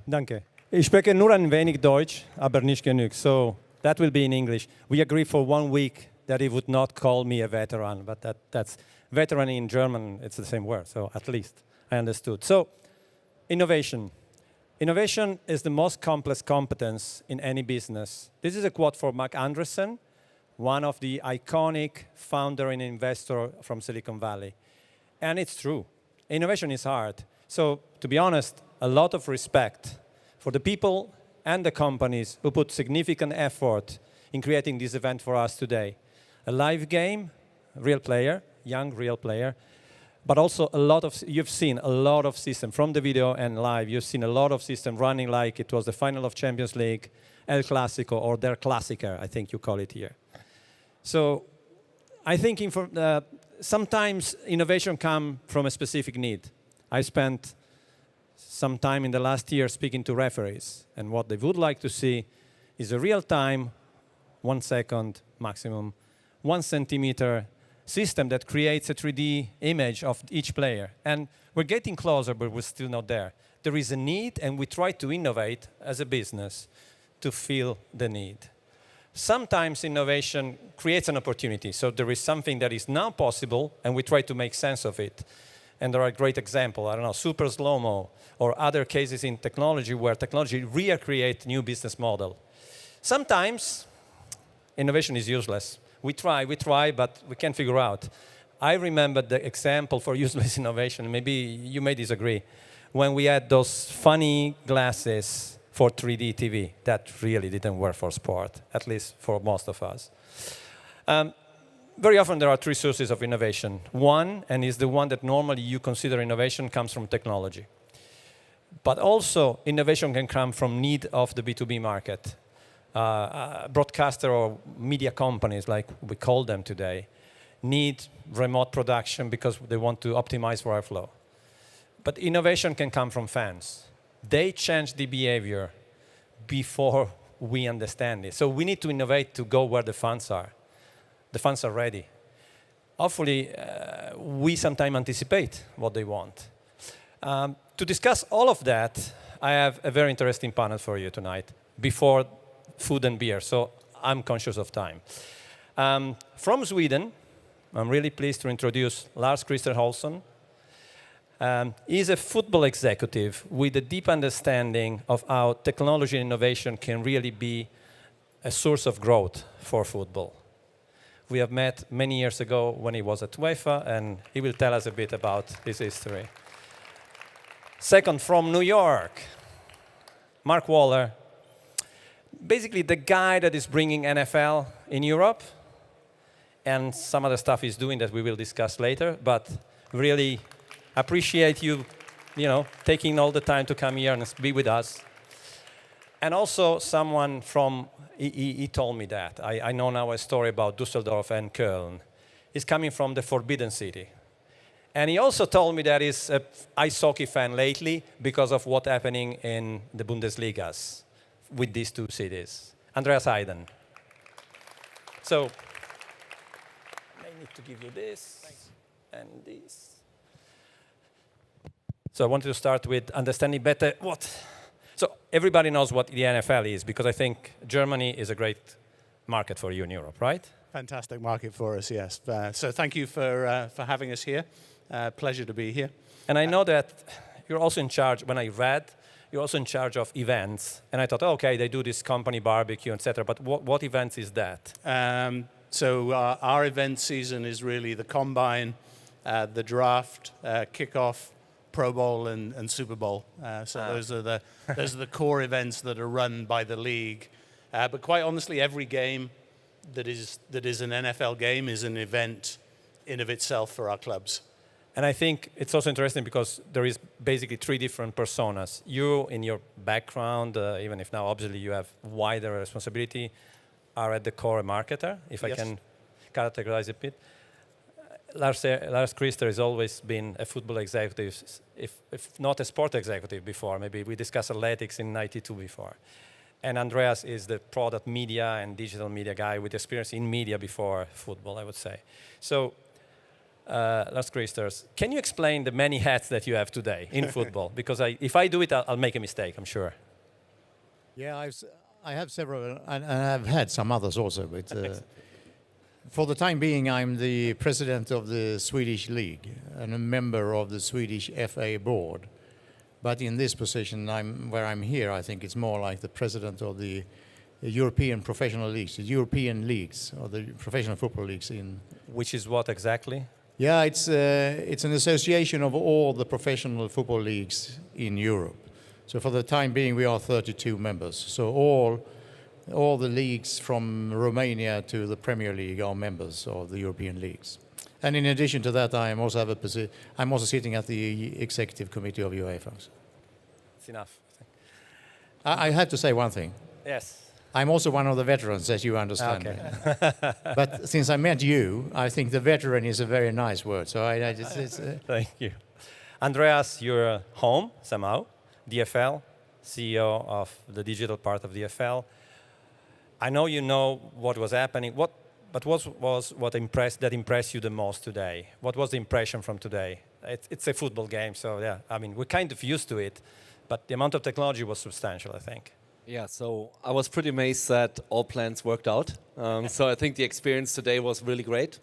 Danke. Ich spreche nur ein wenig Deutsch, aber nicht genug. So that will be in English. We agreed for 1 week that he would not call me a veteran, but that's veteran in German, it's the same word, so at least I understood. So, innovation. Innovation is the most complex competence in any business. This is a quote from Mark Andreessen, one of the iconic founder and investor from Silicon Valley. And it's true. Innovation is hard. So, to be honest, a lot of respect for the people and the companies who put significant effort in creating this event for us today. A live game, real player, young real player, but also a lot of, you've seen a lot of system from the video and live, you've seen a lot of system running like it was the final of Champions League, El Clasico, or Der Klassiker, I think you call it here. So I think sometimes innovation comes from a specific need. I spent some time in the last year speaking to referees, and what they would like to see is a real-time, 1 second maximum, 1 centimeter system that creates a 3D image of each player. And we're getting closer, but we're still not there. There is a need, and we try to innovate as a business to fill the need. Sometimes innovation creates an opportunity. So there is something that is now possible, and we try to make sense of it. And there are great examples, I don't know, super slow-mo, or other cases in technology where technology recreates new business model. Sometimes innovation is useless. We try, but we can't figure out. I remember the example for useless innovation, maybe you may disagree, when we had those funny glasses for 3D TV. That really didn't work for sport, at least for most of us. Very often there are 3 sources of innovation. One, and is the one that normally you consider innovation, comes from technology. But also, innovation can come from need of the B2B market. Broadcaster or media companies, like we call them today, need remote production because they want to optimize workflow. But innovation can come from fans. They change the behavior before we understand it. So we need to innovate to go where the fans are. The fans are ready. Hopefully, we sometimes anticipate what they want. To discuss all of that, I have a very interesting panel for you tonight, before food and beer, so I'm conscious of time. From Sweden, I'm really pleased to introduce Lars-Christer Olsson. He's a football executive with a deep understanding of how technology and innovation can really be a source of growth for football. We have met many years ago when he was at UEFA, and he will tell us a bit about his history. Second, from New York, Mark Waller. Basically, the guy that is bringing NFL in Europe, and some other stuff he's doing that we will discuss later, but really appreciate you, taking all the time to come here and be with us. And also someone from, he told me that. I know now a story about Dusseldorf and Köln. He's coming from the Forbidden City. And he also told me that he's an ice hockey fan lately because of what's happening in the Bundesligas with these 2 cities. Andreas Heyden. So, I need to give you this. Thanks. And this. So I wanted to start with understanding better what. So everybody knows what the NFL is, because I think Germany is a great market for you in Europe, right? Fantastic market for us, yes. So thank you for having us here. Pleasure to be here. And I know that you're also in charge, when I read, you're also in charge of events. And I thought, okay, they do this company barbecue, etc. But what events is that? So our event season is really the Combine, the Draft, Kickoff, Pro Bowl, and Super Bowl. Those are the core events that are run by the league. But quite honestly, every game that is an NFL game is an event in of itself for our clubs. And I think it's also interesting because there is basically 3 different personas. You, in your background, even if now obviously you have wider responsibility, are at the core a marketer, if yes. I can categorize it a bit. Lars-Christer has always been a football executive, if not a sport executive before. Maybe we discussed athletics in '92 before. And Andreas is the product media and digital media guy with experience in media before football, I would say. So Lars Christers, can you explain the many hats that you have today in football? Because if I do it, I'll make a mistake, I'm sure. Yeah, I have several, and I've had some others also. But for the time being, I'm the president of the Swedish League and a member of the Swedish FA board. But in this position, where I'm here, I think it's more like the president of the European professional leagues, the European leagues, or the professional football leagues in. Which is what exactly? Yeah, it's an association of all the professional football leagues in Europe. So for the time being, we are 32 members. So all the leagues from Romania to the Premier League are members of the European leagues. And in addition to that, I'm also sitting at the executive committee of UEFA. It's enough. I had to say one thing. Yes. I'm also one of the veterans, as you understand. Okay. But since I met you, I think the veteran is a very nice word. So Thank you. Andreas, you're home somehow. DFL, CEO of the digital part of DFL. I know you know what was happening. What impressed you the most today? What was the impression from today? It's a football game, so yeah. I mean, we're kind of used to it, but the amount of technology was substantial, I think. Yeah, so I was pretty amazed that all plans worked out. So I think the experience today was really great.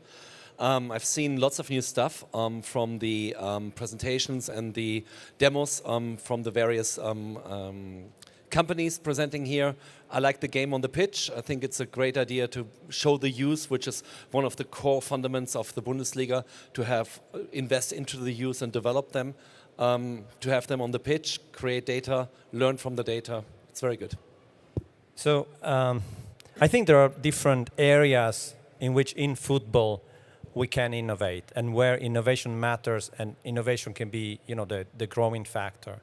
I've seen lots of new stuff from the presentations and the demos from the various companies presenting here. I like the game on the pitch. I think it's a great idea to show the youth, which is one of the core fundamentals of the Bundesliga, to have invest into the youth and develop them, to have them on the pitch, create data, learn from the data. It's very good. So I think there are different areas in which in football we can innovate and where innovation matters and innovation can be, the growing factor.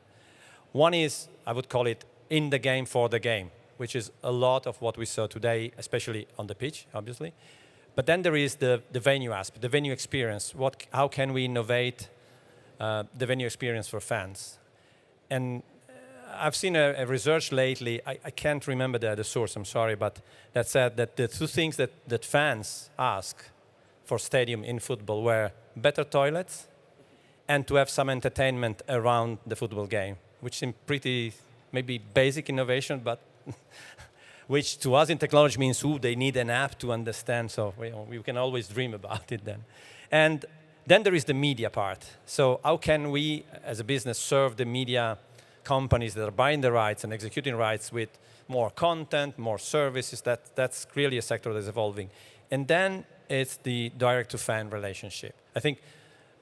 One is, I would call it in the game for the game, which is a lot of what we saw today, especially on the pitch, obviously. But then there is the venue aspect, the venue experience. How can we innovate the venue experience for fans? And I've seen a research lately, I can't remember the source, I'm sorry, but that said that the two things that fans ask for stadium in football were better toilets and to have some entertainment around the football game, which seems pretty maybe basic innovation, but which to us in technology means, they need an app to understand, so we can always dream about it then. And then there is the media part. So how can we, as a business, serve the media companies that are buying the rights and executing rights with more content, more services? That's really a sector that's evolving. And then it's the direct-to-fan relationship. I think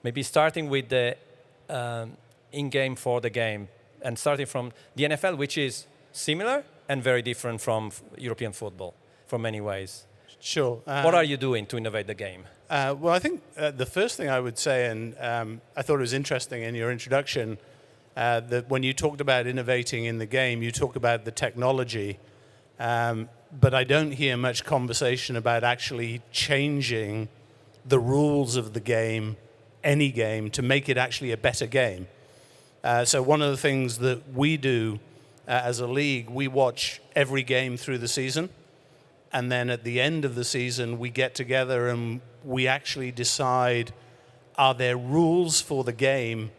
maybe starting with the in-game for the game and starting from the NFL, which is similar and very different from European football from many ways. Sure. What are you doing to innovate the game? Well, I think the first thing I would say, and I thought it was interesting in your introduction, that when you talked about innovating in the game, you talk about the technology, but I don't hear much conversation about actually changing the rules of the game, any game, to make it actually a better game. So one of the things that we do as a league, we watch every game through the season, and then at the end of the season, we get together and we actually decide, are there rules for the game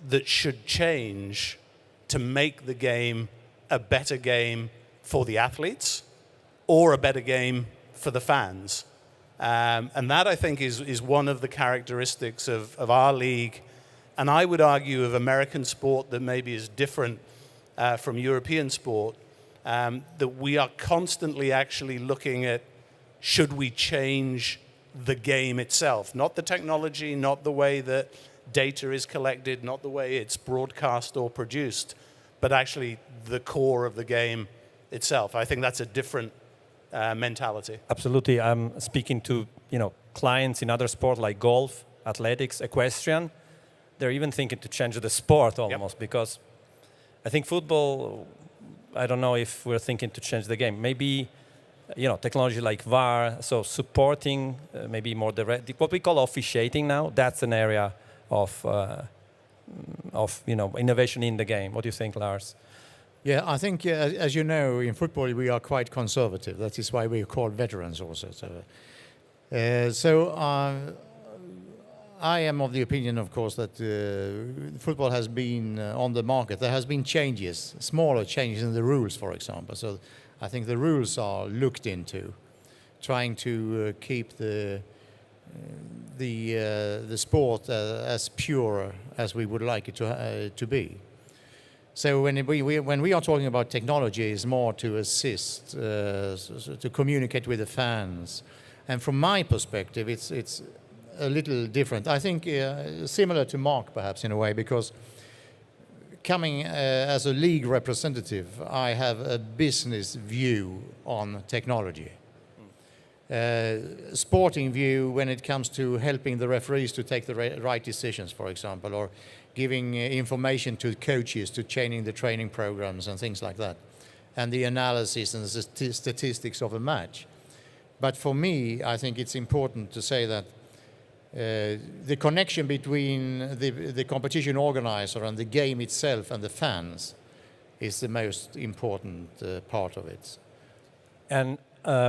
that should change to make the game a better game for the athletes or a better game for the fans? And that, I think, is one of the characteristics of our league, and I would argue of American sport that maybe is different from European sport, that we are constantly actually looking at, should we change the game itself? Not the technology, not the way that data is collected, not the way it's broadcast or produced, but actually the core of the game itself. I think that's a different mentality. Absolutely. I'm speaking to clients in other sports like golf, athletics, equestrian. They're even thinking to change the sport almost, because I think football, I don't know if we're thinking to change the game. Maybe technology like VAR, so supporting maybe more direct, what we call officiating now, that's an area of innovation in the game. What do you think, Lars? Yeah, I think, as you know, in football we are quite conservative. That is why we are called veterans also. So I am of the opinion, of course, that football has been on the market. There has been changes, smaller changes in the rules, for example. So I think the rules are looked into, trying to keep the sport as pure as we would like it to be. So when we are talking about technology, it's more to assist, to communicate with the fans. And from my perspective, it's a little different. I think similar to Mark, perhaps, in a way, because coming as a league representative, I have a business view on technology. Sporting view when it comes to helping the referees to take the right decisions, for example, or giving information to coaches to changing the training programs and things like that, and the analysis and the statistics of a match. But for me, I think it's important to say that the connection between the competition organizer and the game itself and the fans is the most important part of it. And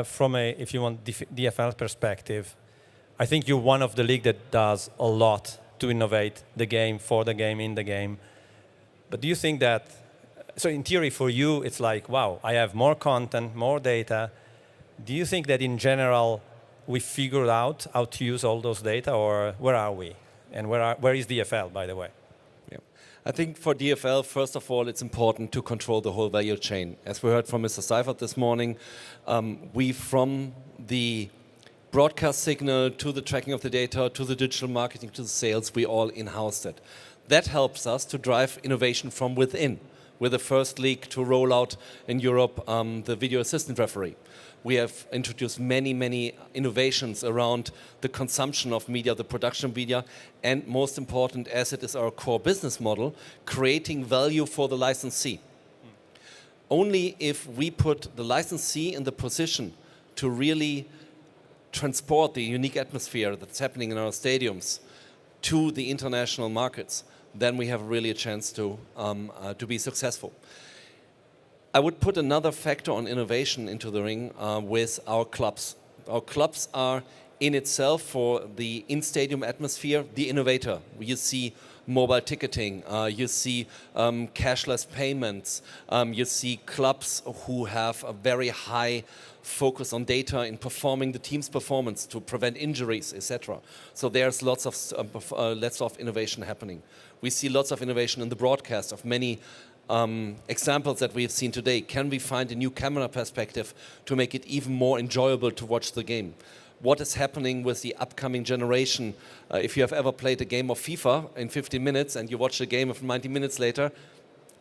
from a, if you want, DFL perspective, I think you're one of the league that does a lot to innovate the game, for the game, in the game. But do you think that, so in theory for you, it's like, wow, I have more content, more data. Do you think that in general, we figured out how to use all those data, or where are we? And where is DFL, by the way? Yeah. I think for DFL, first of all, it's important to control the whole value chain. As we heard from Mr. Seifert this morning, we, from the broadcast signal to the tracking of the data, to the digital marketing, to the sales, we all in-housed it. That helps us to drive innovation from within. We're the first league to roll out in Europe the video assistant referee. We have introduced many innovations around the consumption of media, the production of media, and most important, as it is our core business model, creating value for the licensee. Only if we put the licensee in the position to really transport the unique atmosphere that's happening in our stadiums to the international markets, then we have really a chance to be successful. I would put another factor on innovation into the ring with our clubs. Our clubs are in itself, for the in-stadium atmosphere, the innovator. You see mobile ticketing, you see cashless payments, you see clubs who have a very high focus on data in performing the team's performance to prevent injuries, etc. So there's lots of innovation happening. We see lots of innovation in the broadcast of many examples that we have seen today. Can we find a new camera perspective to make it even more enjoyable to watch the game? What is happening with the upcoming generation? If you have ever played a game of FIFA in 15 minutes and you watch the game of 90 minutes later,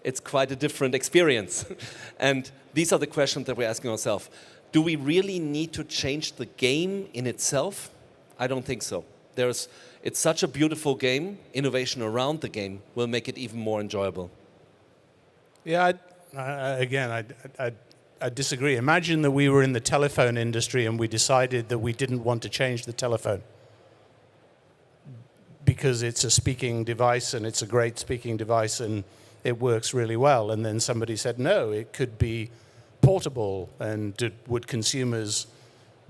it's quite a different experience. And these are the questions that we're asking ourselves. Do we really need to change the game in itself? I don't think so. It's such a beautiful game. Innovation around the game will make it even more enjoyable. Yeah, I disagree. Imagine that we were in the telephone industry and we decided that we didn't want to change the telephone because it's a speaking device and it's a great speaking device and it works really well. And then somebody said, no, it could be portable. And would consumers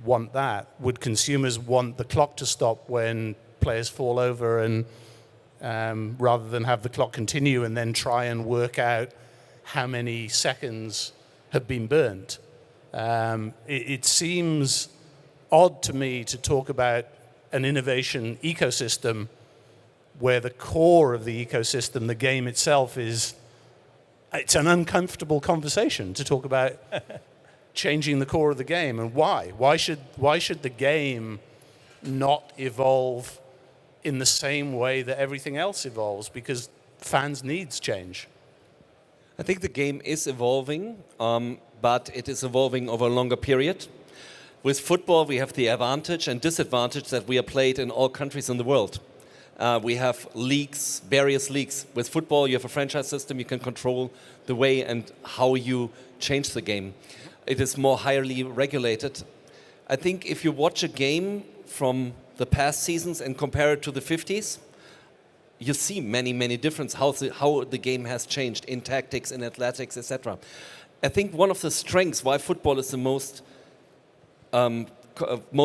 want that? Would consumers want the clock to stop when players fall over, and rather than have the clock continue and then try and work out how many seconds have been burnt? It seems odd to me to talk about an innovation ecosystem where the core of the ecosystem, the game itself, it's an uncomfortable conversation to talk about changing the core of the game. And why? Why should the game not evolve in the same way that everything else evolves? Because fans' needs change. I think the game is evolving, but it is evolving over a longer period. With football, we have the advantage and disadvantage that we are played in all countries in the world. We have leagues, various leagues. With football, you have a franchise system. You can control the way and how you change the game. It is more highly regulated. I think if you watch a game from the past seasons and compare it to the 50s, you see many differences, how the game has changed in tactics, in athletics, etc. I think one of the strengths why football is the most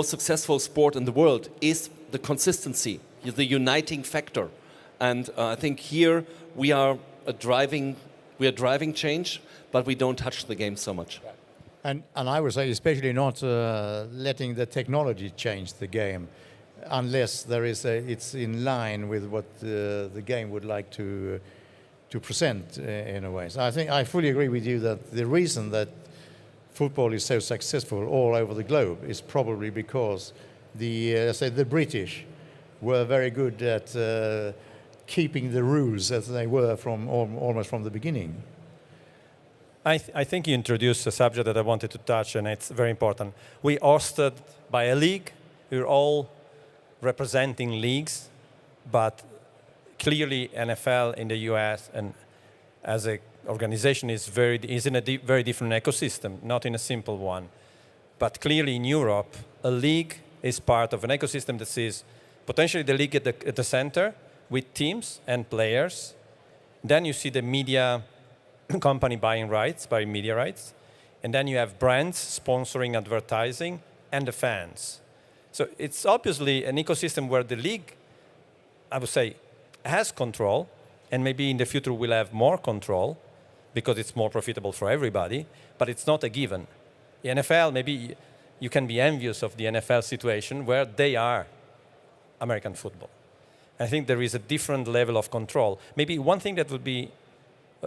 successful sport in the world is the consistency. the uniting factor. And I think here we are driving change, but we don't touch the game so much. And I would say especially not letting the technology change the game, unless it's in line with what the game would like to present in a way. So I think I fully agree with you that the reason that football is so successful all over the globe is probably because the British were very good at keeping the rules as they were from almost from the beginning. I think you introduced a subject that I wanted to touch, and it's very important. We hosted by a league. We're all representing leagues, but clearly NFL in the US and as an organization is in a very different ecosystem, not in a simple one. But clearly in Europe, a league is part of an ecosystem that sees potentially the league at the center with teams and players. Then you see the media company buying media rights. And then you have brands sponsoring advertising and the fans. So it's obviously an ecosystem where the league, I would say, has control, and maybe in the future we'll have more control because it's more profitable for everybody, but it's not a given. The NFL, maybe you can be envious of the NFL situation where they are American football. I think there is a different level of control. Maybe one thing that would be,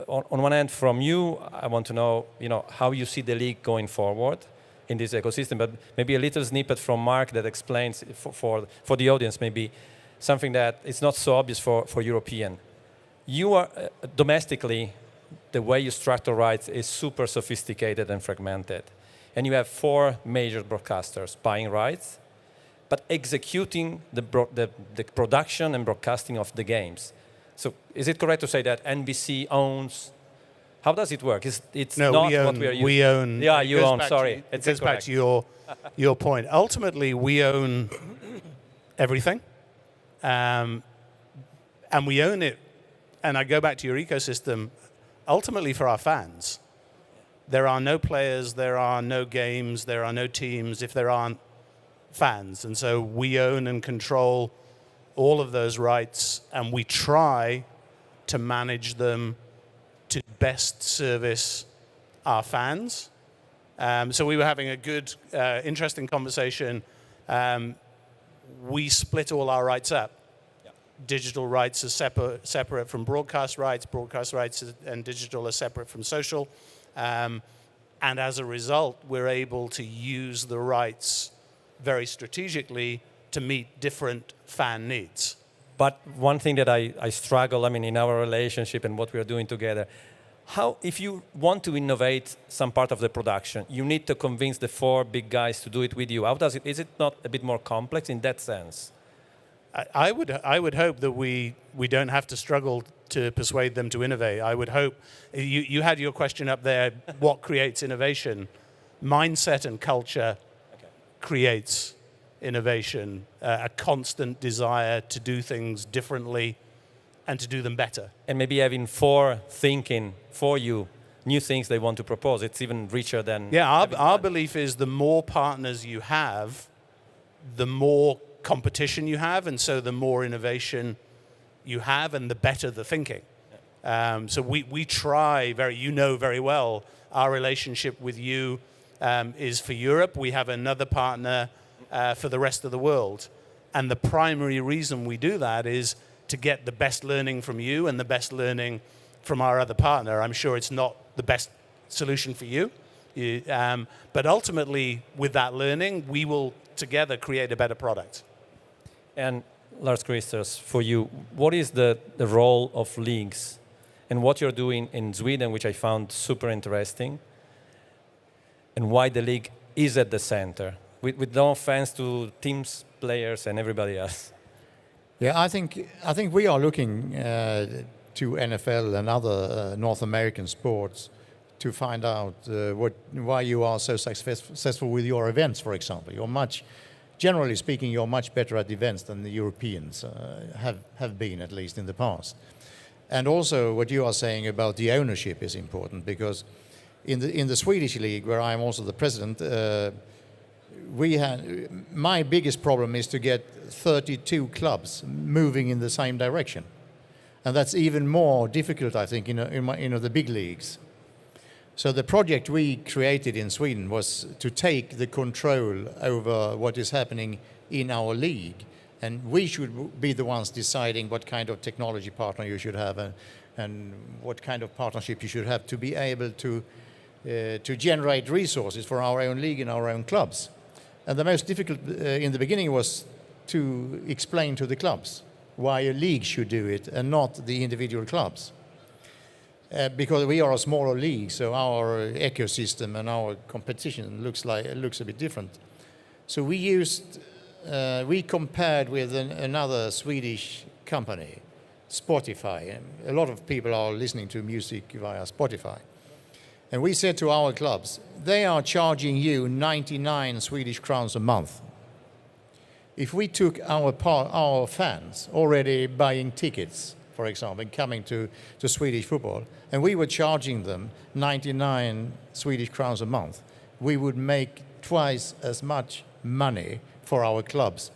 on one hand, from you, I want to know, how you see the league going forward in this ecosystem, but maybe a little snippet from Mark that explains for the audience, maybe something that is not so obvious for European. You are, domestically, the way you structure rights is super sophisticated and fragmented. And you have 4 major broadcasters buying rights, but executing the production and broadcasting of the games. So is it correct to say that NBC owns? How does it work? It's no, not we own, what we are using. We own. Yeah, you own. Sorry, it goes back to your point. Ultimately, we own everything, and we own it. And I go back to your ecosystem. Ultimately, for our fans, there are no players, there are no games, there are no teams if there aren't fans. And so we own and control all of those rights, and we try to manage them to best service our fans. So we were having a good, interesting conversation. We split all our rights up. Yeah. Digital rights are separate from broadcast rights and digital are separate from social. And as a result, we're able to use the rights very strategically to meet different fan needs. But one thing that I struggle, in our relationship and what we are doing together, if you want to innovate some part of the production, you need to convince the 4 big guys to do it with you. Is it not a bit more complex in that sense? I would hope that we don't have to struggle to persuade them to innovate. I would hope, you had your question up there, what creates innovation? Mindset and culture creates innovation, a constant desire to do things differently and to do them better. And maybe having 4 thinking for you, new things they want to propose, it's even richer than... Yeah, our belief is the more partners you have, the more competition you have, and so the more innovation you have and the better the thinking. So we try, very well, our relationship with you is for Europe. We have another partner for the rest of the world. And the primary reason we do that is to get the best learning from you and the best learning from our other partner. I'm sure it's not the best solution for you. But ultimately, with that learning, we will together create a better product. And Lars Christers, for you, what is the role of leagues and what you're doing in Sweden, which I found super interesting, and why the league is at the center, with no offense to teams, players, and everybody else? Yeah, I think we are looking to NFL and other North American sports to find out why you are so successful with your events, for example. Generally speaking, you're much better at events than the Europeans have been, at least in the past. And also what you are saying about the ownership is important, because in the Swedish league, where I'm also the president, my biggest problem is to get 32 clubs moving in the same direction. And that's even more difficult, I think, in the big leagues. So the project we created in Sweden was to take the control over what is happening in our league. And we should be the ones deciding what kind of technology partner you should have and what kind of partnership you should have to be able to generate resources for our own league and our own clubs. And the most difficult in the beginning was to explain to the clubs why a league should do it and not the individual clubs. Because we are a smaller league, so our ecosystem and our competition looks a bit different. So we compared with another Swedish company, Spotify. A lot of people are listening to music via Spotify. And we said to our clubs, they are charging you 99 Swedish crowns a month. If we took our fans already buying tickets, for example, and coming to Swedish football, and we were charging them 99 Swedish crowns a month, we would make twice as much money for our clubs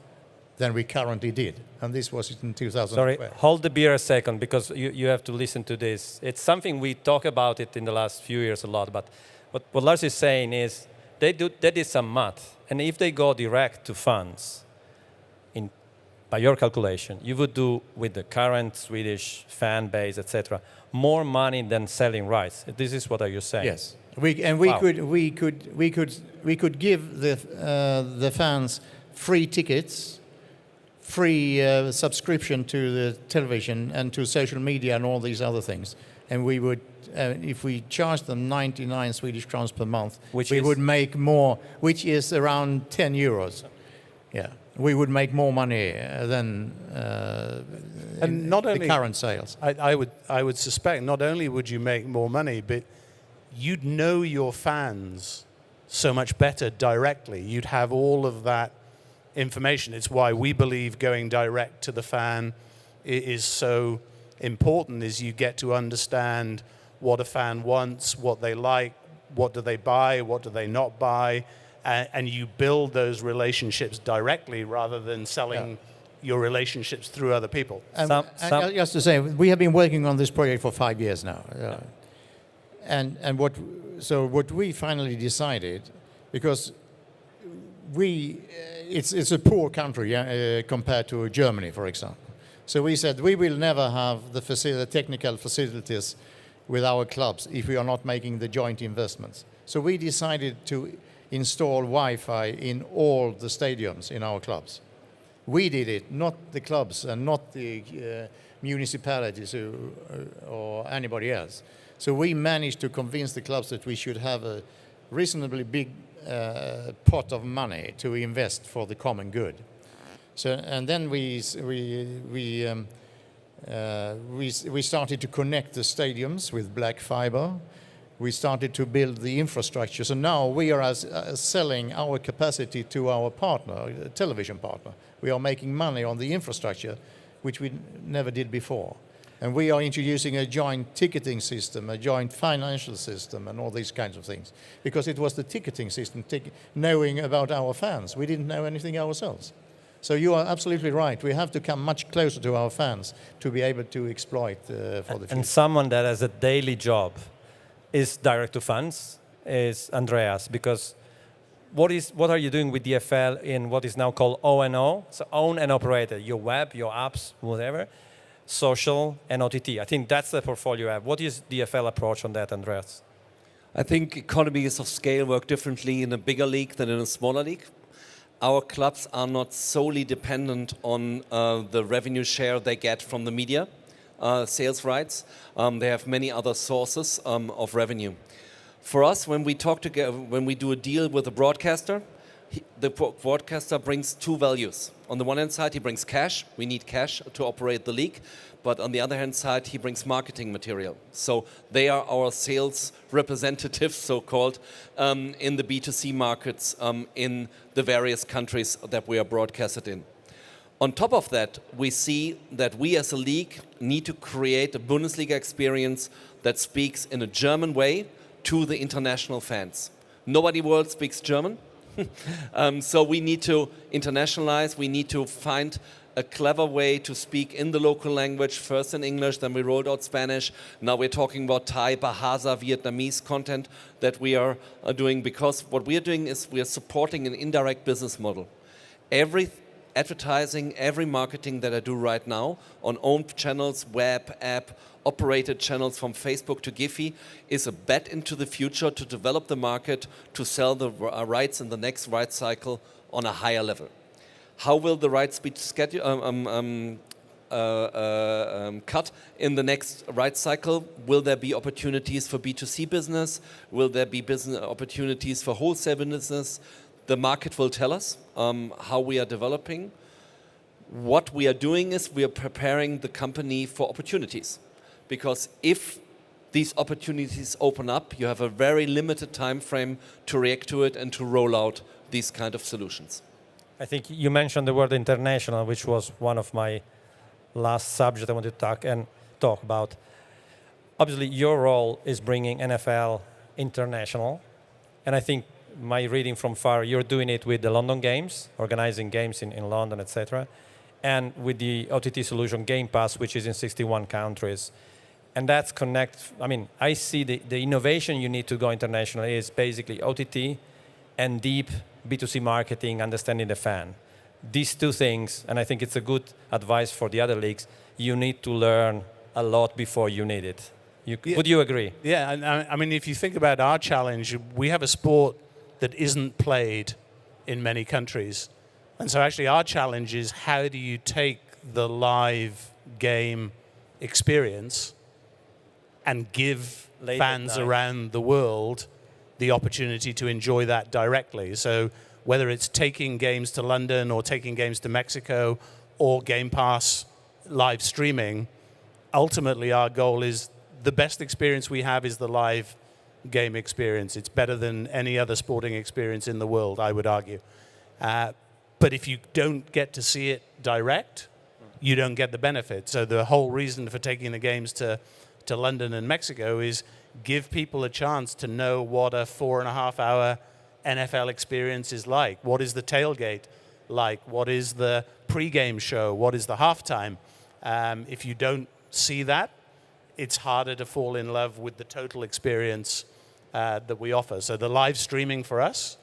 than we currently did. And this was in 2012. Sorry, hold the beer a second, because you have to listen to this. It's something we talk about it in the last few years a lot, but what Lars is saying is they did some math, and if they go direct to funds, by your calculation, you would do with the current Swedish fan base, etc., more money than selling rights. This is what are you saying? Yes, we could give the fans free tickets, free subscription to the television and to social media and all these other things, and we would. If we charge them 99 Swedish crowns per month, we would make more, which is around 10 euros. Yeah, we would make more money than and not only the current sales. I would suspect not only would you make more money, but you'd know your fans so much better directly. You'd have all of that information. It's why we believe going direct to the fan is so important, is you get to understand what a fan wants, what they like, what do they buy, what do they not buy, and you build those relationships directly rather than selling your relationships through other people. And just to say, we have been working on this project for 5 years now. And what we finally decided, because it's a poor country compared to Germany, for example. So we said we will never have the technical facilities with our clubs if we are not making the joint investments. So we decided to install Wi-Fi in all the stadiums in our clubs. We did it, not the clubs and not the municipalities or anybody else. So we managed to convince the clubs that we should have a reasonably big pot of money to invest for the common good. So, and then we started to connect the stadiums with black fiber. We started to build the infrastructure. So now we are selling our capacity to our partner, a television partner. We are making money on the infrastructure, which we never did before. And we are introducing a joint ticketing system, a joint financial system, and all these kinds of things. Because it was the ticketing system knowing about our fans. We didn't know anything ourselves. So you are absolutely right. We have to come much closer to our fans to be able to exploit for the future. And someone that has a daily job is direct to funds is Andreas, because what are you doing with DFL in what is now called O&O? So own and operated, your web, your apps, whatever, social and OTT. I think that's the portfolio you have. What is DFL approach on that, Andreas? I think economies of scale work differently in a bigger league than in a smaller league. Our clubs are not solely dependent on the revenue share they get from the media sales rights. They have many other sources of revenue. For us, when we talk together, when we do a deal with a broadcaster, the broadcaster brings two values. On the one hand side, he brings cash. We need cash to operate the league. But on the other hand side, he brings marketing material. So they are our sales representatives, so-called, in the B2C markets in the various countries that we are broadcasted in. On top of that, we see that we as a league need to create a Bundesliga experience that speaks in a German way to the international fans. Nobody in the world speaks German. So we need to internationalize. We need to find a clever way to speak in the local language, first in English, then we rolled out Spanish. Now we're talking about Thai, Bahasa, Vietnamese content that we are doing, because what we are doing is we are supporting an indirect business model. Every advertising, every marketing that I do right now on owned channels, web, app, operated channels from Facebook to Giphy is a bet into the future to develop the market, to sell the rights in the next rights cycle on a higher level. How will the rights be scheduled, cut in the next rights cycle? Will there be opportunities for B2C business? Will there be business opportunities for wholesale business? The market will tell us how we are developing. What we are doing is we are preparing the company for opportunities. Because if these opportunities open up, you have a very limited time frame to react to it and to roll out these kind of solutions. I think you mentioned the word international, which was one of my last subjects I wanted to talk about. Obviously, your role is bringing NFL international. And I think my reading from far, you're doing it with the London Games, organizing games in London, etc. And with the OTT solution Game Pass, which is in 61 countries. And that's I see the innovation you need to go international is basically OTT and deep B2C marketing, understanding the fan. These two things, and I think it's a good advice for the other leagues, you need to learn a lot before you need it. Would you agree? Yeah, and I mean, if you think about our challenge, we have a sport that isn't played in many countries. And so actually our challenge is, how do you take the live game experience and give fans around the world the opportunity to enjoy that directly? So whether it's taking games to London or taking games to Mexico or Game Pass live streaming, ultimately our goal is the best experience we have is the live game experience. It's better than any other sporting experience in the world, I would argue. But if you don't get to see it direct, you don't get the benefit. So the whole reason for taking the games to London and Mexico is give people a chance to know what a 4.5-hour NFL experience is like. What is the tailgate like? What is the pre-game show? What is the halftime? If you don't see that, it's harder to fall in love with the total experience that we offer. So the live streaming for us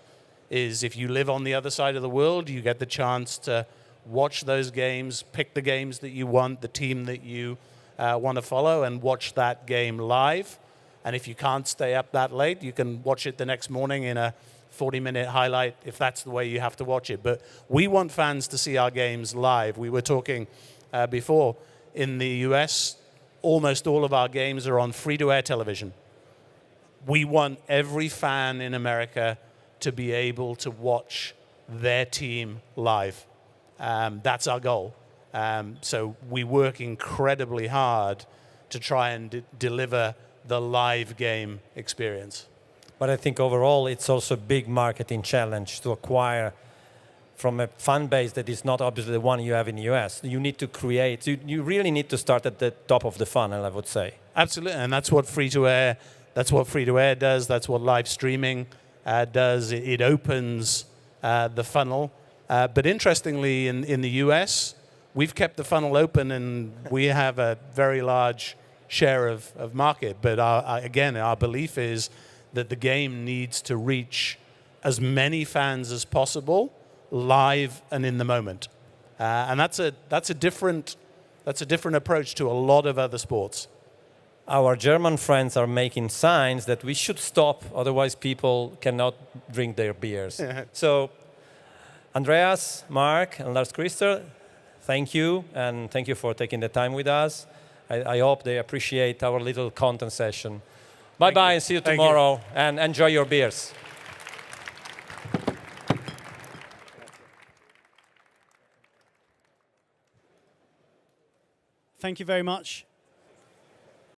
is, if you live on the other side of the world, you get the chance to watch those games, pick the games that you want, the team that you want to follow, and watch that game live. And if you can't stay up that late, you can watch it the next morning in a 40-minute highlight, if that's the way you have to watch it. But we want fans to see our games live. We were talking before, in the US, almost all of our games are on free-to-air television. We want every fan in America to be able to watch their team live. That's our goal. So we work incredibly hard to try and deliver the live game experience. But I think overall it's also a big marketing challenge to acquire from a fan base that is not obviously the one you have in the US. You need to create, you really need to start at the top of the funnel, I would say. Absolutely, and that's what free-to-air does, that's what live streaming does. It opens the funnel. But interestingly, in the US, we've kept the funnel open and we have a very large share of market. But again, our belief is that the game needs to reach as many fans as possible, live and in the moment. And that's a different approach to a lot of other sports. Our German friends are making signs that we should stop, otherwise people cannot drink their beers. So, Andreas, Mark, and Lars Christer, thank you, and thank you for taking the time with us. I hope they appreciate our little content session. Bye-bye, and see you tomorrow, and enjoy your beers. Thank you very much.